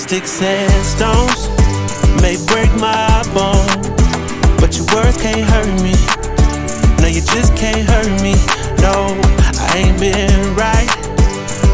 Sticks and stones may break my bones, but your words can't hurt me. No, you just can't hurt me. No, I ain't been right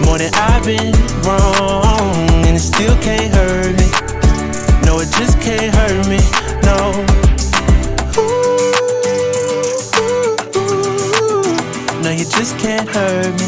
more than I've been wrong, and it still can't hurt me. No, it just can't hurt me. No. No, you just can't hurt me.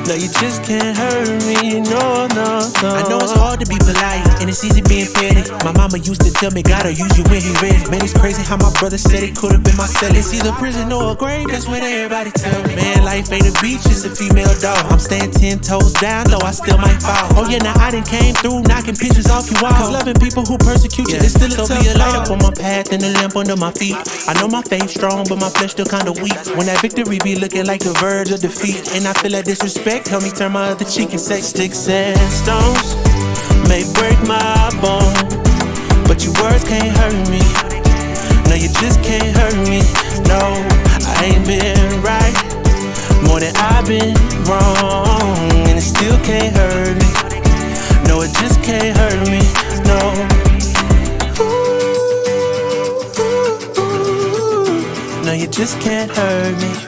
No, you just can't hurt me, no, no, no. I know it's hard to be polite, and it's easy being petty. My mama used to tell me, gotta use you when he ready. Man, it's crazy how my brother said it could've been my celly. It's either prison or a grave, that's what everybody tell me. Man, life ain't a beach, it's a female dog. I'm staying 10 toes down low, I still might fall. Oh yeah, now I done came through, knocking pictures off you all. Cause loving people who persecute you, it's still a tough. So be a light up on my path and a lamp under my feet. I know my faith strong, but my flesh still kinda weak. When that victory be looking like the verge of defeat, and I feel that disrespect, help me turn my other cheek and say, sticks and stones may break my bone, but your words can't hurt me. No, you just can't hurt me. No, I ain't been right more than I've been wrong, and it still can't hurt me. No, it just can't hurt me. No. No, you just can't hurt me.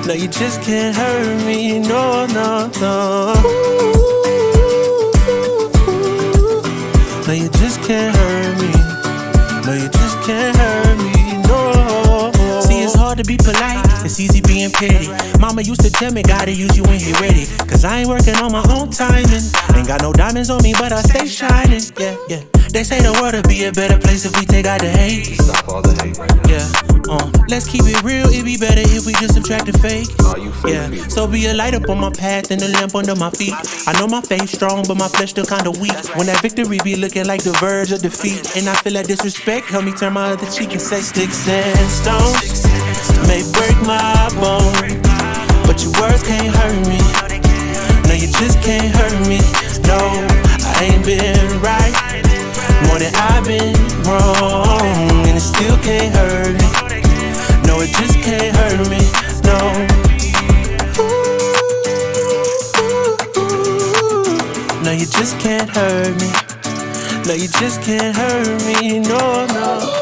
No, you just can't hurt me, no, no, no. No, you just can't hurt me. No, you just can't hurt me, no. See, it's hard to be polite, it's easy being petty. Mama used to tell me, gotta use you when he ready. Cause I ain't working on my own timing. Ain't got no diamonds on me, but I stay shining, yeah, yeah. They say the world would be a better place if we take out the hate. Stop all the hate right now. Yeah, let's keep it real, it'd be better if we just subtract the fake. You fake yeah, people. So be a light up on my path and a lamp under my feet. I know my faith strong, but my flesh still kinda weak. When that victory be looking like the verge of defeat, and I feel that disrespect, help me turn my other cheek and say, sticks and stones may break my bone, but your words can't hurt me. No, you just can't hurt me. No, I ain't been right more than I've been wrong, and it still can't hurt me. No, it just can't hurt me. No. No, you just can't hurt me. No, you just can't hurt me. No, no.